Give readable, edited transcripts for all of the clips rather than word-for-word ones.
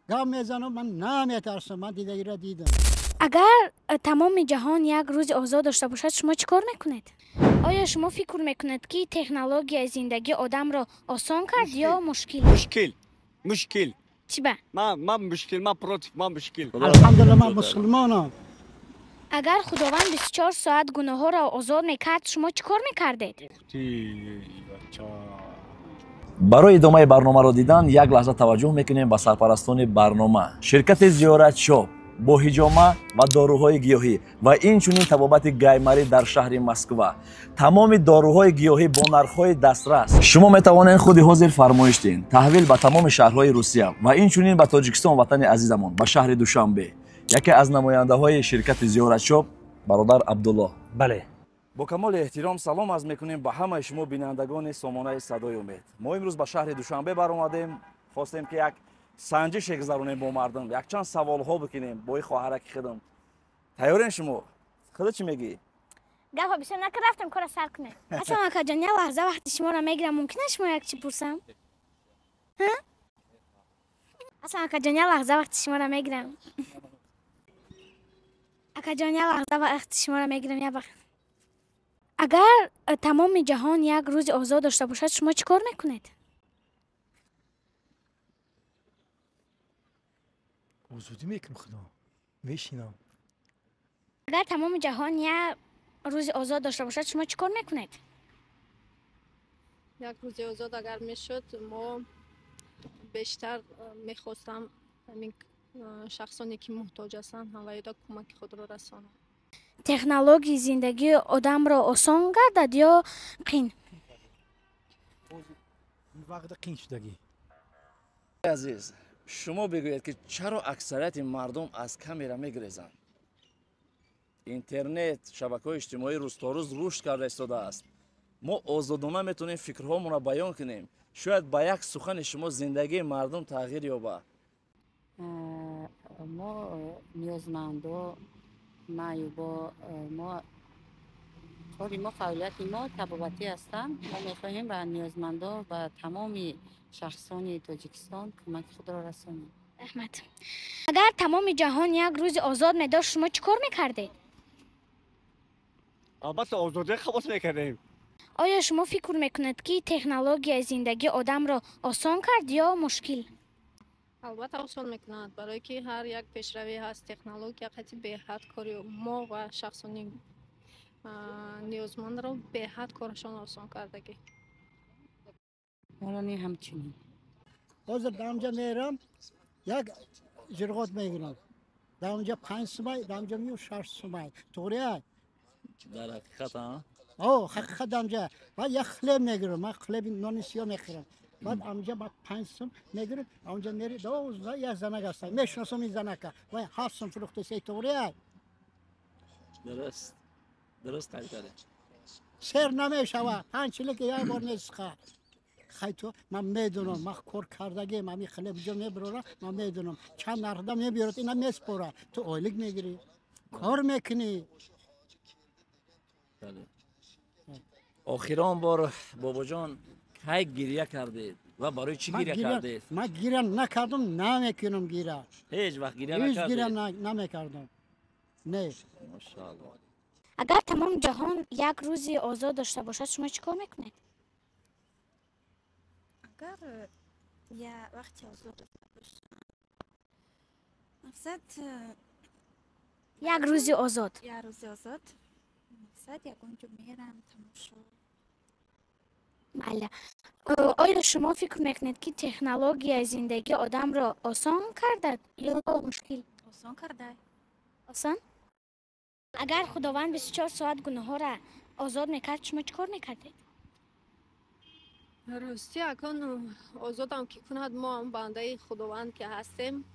گام میزنم من نمیترسم. من دیدگی را دیدم. اگر تمام جهان یک روز آزاد داشته باشد شما چیکار میکنید؟ آیا شما فکر میکنید که تکنولوژی زندگی آدم را آسان کرد یا مشکل؟ مشکل. چی به؟ ما مشکل، ما پروتیف، ما مشکل. الحمدلله من مسلمانم. اگر خداوند 24 ساعت گناه ها را آزاد میکرد شما چیکار میکردید؟ برای ادامه برنامه را دیدن یک لحظه توجه میکنیم به سرپرستان برنامه. شرکت زیارت شاپ با حجامه و داروهای گیاهی و اینچنین طبابت گیمری در شهر مسکو. تمام داروهای گیاهی با نرخ‌های دسترس. شما میتوانید خود حاضر فرمایش دین تحویل به تمام شهرهای روسیه و اینچنین به تاجیکستان وطن عزیزمان به شهر دوشنبه. یکی از نماینده‌های شرکت زیارت شاپ برادر عبدالله. بله. با کمال احترام سلام عرض میکنیم به همه شما بینندگان سامانه صدای امید. ما امروز به شهر دوشنبه برآمدیم. خواستیم که یک سنجش گذرونیم با مردم. یک چند سوال ها بکنیم با این خواهرک خودم. تیارین شما؟ خودت چی میگی؟ گفت بسیار نکرد رفتم کار سر کنه. اصلا اکا جان یه لحظه وقتی شما را میگیرم ممکنه شما یک چی پرسم؟ ها؟ اصلا اکا جان یه لحظه وقتی شما را میگیرم. اکا جان یه لحظه وقتی شما را میگیرم یه وقت. اگر تمام جهان یک روز آزاد داشته باشد شما چیکار میکنید؟ آزادی میکنم خدا. میشینم. اگر تمام جهان یک روز آزاد داشته باشد شما چیکار میکنید؟ یک روز آزاد اگر میشد ما بیشتر میخواستم همین شخصانی که محتاج هستند هوایدا کمک خود را رسانم. تکنولوژی زندگی آدم را آسان گردد یا قین؟ وقت قین شدگی. عزیز شما بگویید که چرا اکثریت مردم از کامera میگریزند؟ اینترنت شبکه‌های اجتماعی روز تا روز رشد کرده ایستاده است. ما آزادانه میتونیم فکرهامون را بیان کنیم. شاید با یک سخن شما زندگی مردم تغییر یابد. ما نیازمندا معیوبا ما فعالیت ما طبابتی هستم. ما میخواهیم به نیازمندا و تمام شخصان تاجیکستان کمک خود را رسانیم. احمد اگر تمام جهان یک روز آزاد میداشت شما چیکار میکردید؟ البته آزادی قبول میکنیم. آیا شما فکر میکنید که تکنولوژی زندگی آدم را آسان کرد یا مشکل؟ البته آسان میکند برای که هر یک پیشروی هست تکنولوژی قطعی به حد کاری ما و شخصانی نیازمند را به حد کارشان آسان کردگی. حالا همچنین حاضر دامجا میرم یک جرغات میگیرم. دامجا 5 سومای دامجا میو 6 سومای. طوریه؟ در حقیقت ها؟ حقیقت دامجا. بعد یک خلب میگیرم. من خلب نان سیاه میخورم. بعد آنجا بعد 5 سوم میگیرم. آنجا میری 12 یک زنک هستن. میشناسم این زنکا. و 7 سوم فروخته سی طوریه؟ درست قید کرده. سر نمیشوه. 5 چیلک یک بار میسخه. خیلی تو من میدونم من کار کردگی من خیلی بجا میبرم من میدونم چند نرده میبیارد اینا میسپره تو اویلگ میگیری کار میکنی. آخران بار بابا جان کی گریه کردید و برای چی گریه کردید؟ من گریه نکردم نمیکنم گریه. هیچ وقت گریه هیچ نکردید؟ گریه نمیکردم. نه. ماشاءالله. اگر تمام جهان یک روزی آزاد داشته باشد شما چیکار میکنید؟ اگر یه وقتی آزاد داشته باشم مقصد یک روزی آزاد یه روزی آزاد مقصد یک اونجا میرم تماشا. بله. آیا شما فکر میکنید که تکنولوژی زندگی آدم را آسان کرده یا مشکل؟ آسان کرده. آسان؟ اگر خداوند 24 ساعت گناه ها را آزاد میکرد شما چیکار میکردید؟ راستی اکن آزادم که کند ما هم بنده خداوند که هستیم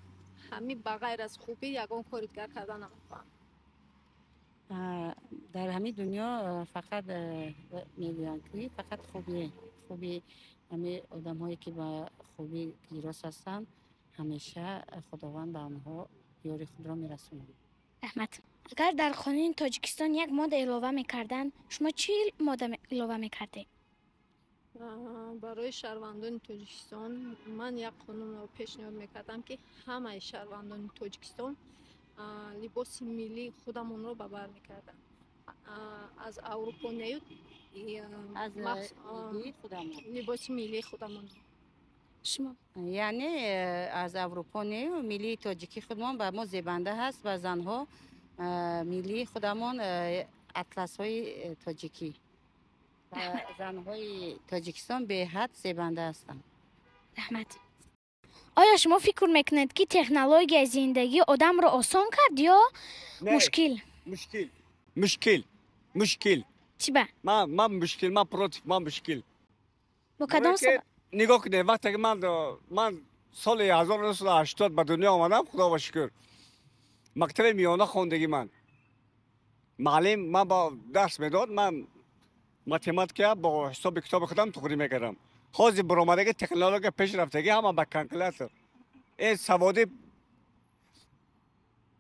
همین بغیر از خوبی یگان کاری دیگر کردن نمی‌کنم. در همین دنیا فقط میگویند که فقط خوبی همه آدم هایی که با خوبی گیراس هستند همیشه خداوند به آنها یاری خود را میرسوند. احمد اگر در قانون تاجیکستان یک ماده اضافه میکردن شما چی ماده اضافه میکردید؟ برای شهروندان تاجیکستان من یک قانون رو پیشنهاد میکردم که همه شهروندان تاجیکستان لباس ملی خودمون رو ببر میکردن. از اروپا نیود از ملی خودمون لباس ملی خودمون. شما یعنی از اروپا نه ملی تاجیکی خودمون به ما زیبنده هست و زنها ملی خودمون اطلس های تاجیکی و زنهای تاجیکستان به حد زیبنده هستند. رحمت. آیا شما فکر میکنید که تکنولوژی زندگی آدم رو آسان کرد یا مشکل؟ مشکل چی با؟ من مشکل، من پروتیف، من مشکل. با کدام سبب؟ نگاه کنید وقتی که من سال 1980 به دنیا آمدم، خدا با شکر مکتب میانه خوندگی معلم من با درس میداد، من ماتماتیک با حساب کتاب خودم تقریم میکردم. حاضر برآمدگی تکنولوژی پیش رفتگی همه با کلکولاتور این سواد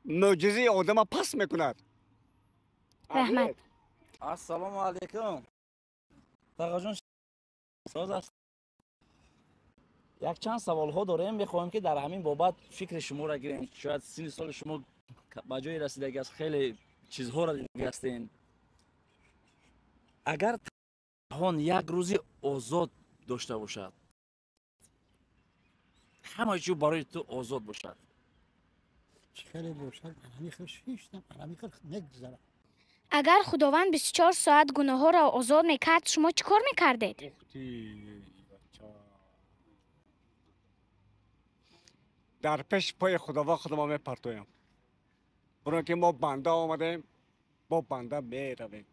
معجزه آدم پس میکند. رحمت. السلام علیکم. تقا جون ساز است. یک چند سوال ها داریم، میخوایم که در همین بابت فکر شما را گیریم. شاید سن سال شما به جای رسیدگی از خیلی چیزها را دیده هستین. اگر جهان یک روزی آزاد داشته باشد، همه چیز برای تو آزاد باشد، خیلی باشد همی خیش هیچ همی خیش نگذره. اگر خداوند 24 ساعت گناه ها را آزاد میکرد شما چی کار میکردید؟ در پیش پای خداوند خودم میپرتویم. برای که ما بنده آمدیم، با بنده میرویم،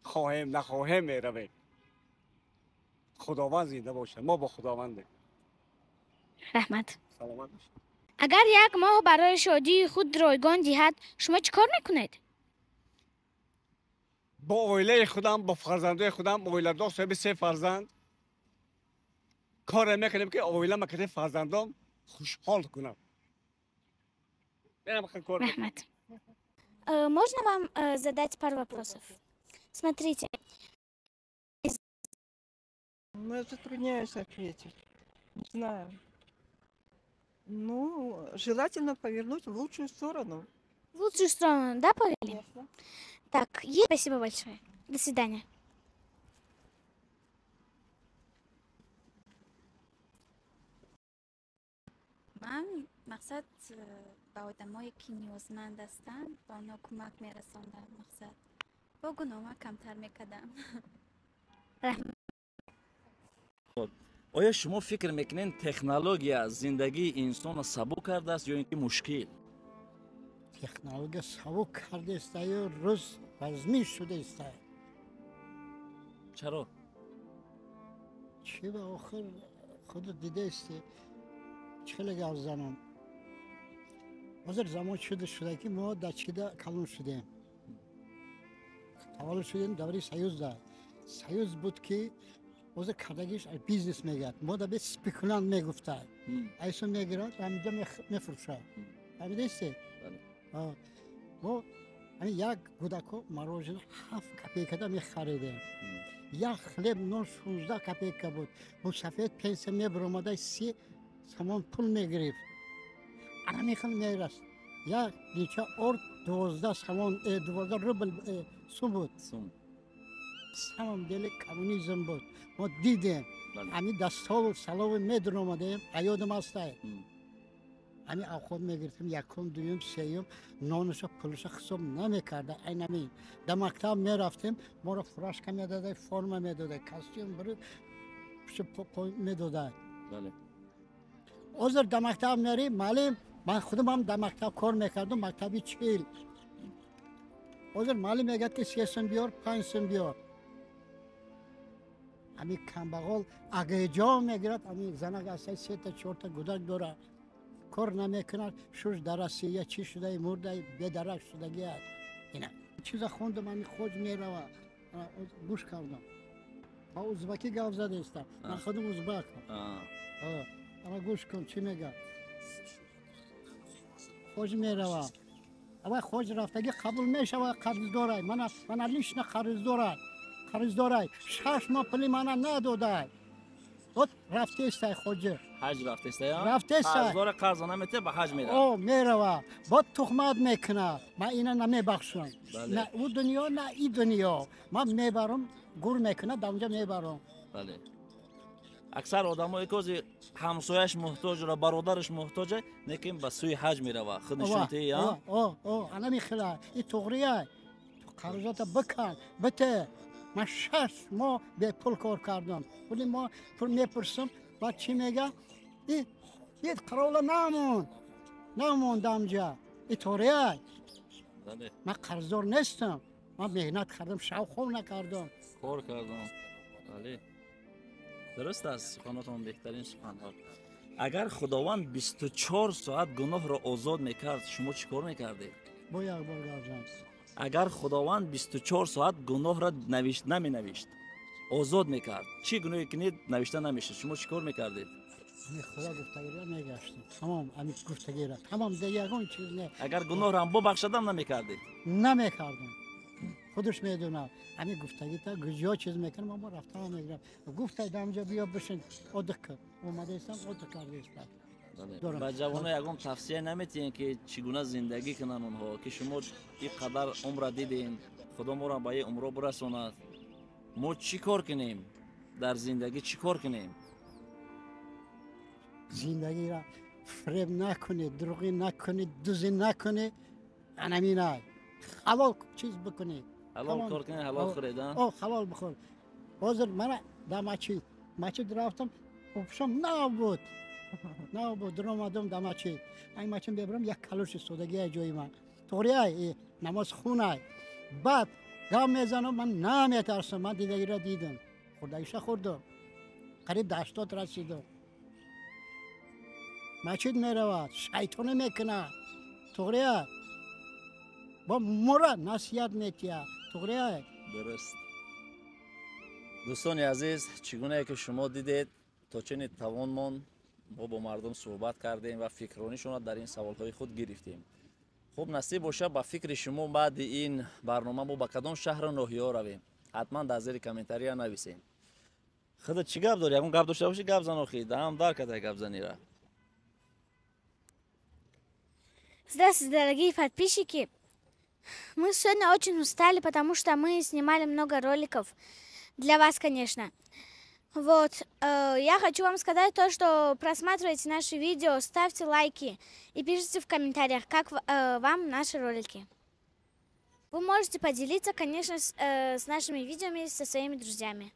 خواهیم نخواهیم میرویم. خداوند زنده باشه، ما با خداوندیم. رحمت. سلامت باشید. اگر یک ماه برای شادی خود رایگان دهد شما چی کار میکنید؟ با اویله خودم، با فرزندای خودم، اویله دار صاحب 3 فرزند کار میکنیم که اویله مکتب فرزندام خوشحال کنم. Рахмат. Можно вам задать пару вопросов? Смотрите. Ну, я затрудняюсь ответить. Не знаю. Ну, желательно повернуть в лучшую сторону. В лучшую сторону, да, повели? Конечно. Так, спасибо большое. До свидания. من مقصد به آدمایی که نیازمند هستن با اونا کمک میرساندم. مقصد با گناه کمتر میکردم. آیا شما فکر میکنین تکنولوژی زندگی انسان سبک کرده است یا اینکه مشکل؟ تکنولوژی سبک کرده است یا روز وزمی شده است؟ چرا؟ چی به آخر خود دیده است؟ چه گاو زنم حاضر زمان شده که ما در چیده کلون شدیم. تولد شدیم دوری سیوز بود که حاضر کردگیش بیزنس میگرد. ما در بیت سپیکولانت میگفته ایسون میگرد همینجا میفروشه. فهمیده ایسته؟ ما یک گودکو مروژن 7 کپیکه میخریدیم. یک خلیب نون 16 کپیکه بود. با سفید پنسه میبرامده 30 سامان پول میگرفت. انا میخوام میرست. یک دیچه ارد 12 روبل سوم بود. سامان دل کمونیزم بود. ما دیدیم. همین دستال سلاو میدون آمدیم. ایادم هسته. همین آخود میگرفتیم یکم دویم سیم نانشو پولشو حساب نمیکرده. اینمی در مکتب میرفتیم ما را فراش کم میداده فرم میداده کاستیوم برای میداده. بله. اوزر در مکتب میری معلم من خودم هم در مکتب کار میکردم مکتبی 40. اوزر معلم میگه که 3 سن بیار 5 سن بیار. همین کمبغال اگه جا میگیرد همین زنگ از 3 تا 4 تا گودک داره کار نمیکنه شوش درسی یا چی شده مرده به درک شدگی است. اینا چیزا خوندم من خود میروم گوش کردم. با ازبکی گاو زده استم. من خودم ازبک. اما گوش کن چی میگه. خوش میروم. اما خوش رفتگی قبول میشه و قرض داره. من لیش نه قرض داره. 6 ماه پلی من نداده. Вот рафтестай хоҷа. ҳаҷ рафтестая? Рафтестай. Қарздор қарза намете ба ҳаҷ мера. О, мерава. Вот тухмат мекуна. Ман ина намебахшам. Бале. На у дунё, на и дунё. Ман мебарам, гур мекуна, дамҷа мебарам. бале. Аксар одамое ки ҳозир ҳамсояш муҳтоҷро, бародараш муҳтоҷа, лекин ба сӯи ҳаҷ мерава. Худ нишонтии, а? Ана мехила. И туғрия. Қарзота бикан, бите. Ман 6 моҳ бепул кор кардам. Вале мо пул мепурсам, баъд чӣ мега? И қарола намон дамҷа. И туғрия. бале. Ман қарздор нестам. Ман меҳнат кардам, шавқов накардам. кор кардам. бале. дуруст аст, суханотон беҳтарин суханҳо. Агар худованд 24 соат гуноҳро озод мекард, шумо чӣ кор мекардед? Бо як бор гавзан. агар худованд 24 соат гуноҳро наменавишт, озод мекард, чӣ гуноҳе ки навишта намешуд, шумо чӣ кор мекардед? Худо гуфтагира мегаштам. Тамом ами гуфтагира. Тамом де ягон чиз не. агар гуноҳро ҳам бубахшадам намекардед? Намекардам. Худаш медонад. Ами гуфтагита гӯё чиз мекунам, мо рафтам мегирам. Гуфтай дамҷа биё бишин. Одик кар. Омадастам, одик кардастам. Дорам. ба ҷавона ягон тавсия наметиҳем ки чӣ гуна зиндагӣ кунанд онҳо, ки шумо ин қадар умра дидем, худо моро ба ин умро бирасонад. Мо чӣ кор кунем? Дар зиндагӣ чӣ кор кунем? Зиндагира фреб накунед, дуруғӣ накунед, дузӣ накунед. Анаминай. Халол чиз бикунед. ҳалол кор кунед, ҳалол хӯред, а? О, халол бихӯр. Ҳозир мана да мачид рафтам, опшам набуд. Набуд, ромадам да мачид. Ай мачид бебарам як калоши содагия ҷои ман. Туғрияй, намоз хунай. Баъд гам мезанам, ман наметарсам, ман дидагира дидам. Хурдагиша хурдам. қариб 80 расидам. мачид меравад, шайтоне мекунад. Туғрияй. با مرا نصیحت میتیا توغریه درست. دوستان عزیز، چگونه که شما دیدید تا چنین توانمان ما با مردم صحبت کردیم و فکرانیشون را در این سوالهای خود گرفتیم. خوب نصیب باشه با فکر شما بعد این برنامه ما با کدام شهر ناحیه رویم، حتما در زیر کامنتاری نویسین. خودت چی گپ داری؟ یکم گپ داشته باشی گپ زن آخی دام دار کده گپ زنی را. Здравствуйте, дорогие подписчики! Мы сегодня очень устали, потому что мы снимали много роликов. Для вас, конечно. Вот, я хочу вам сказать то, что просматривайте наши видео, ставьте лайки и пишите в комментариях, как вам наши ролики. Вы можете поделиться, конечно, с нашими видео со своими друзьями.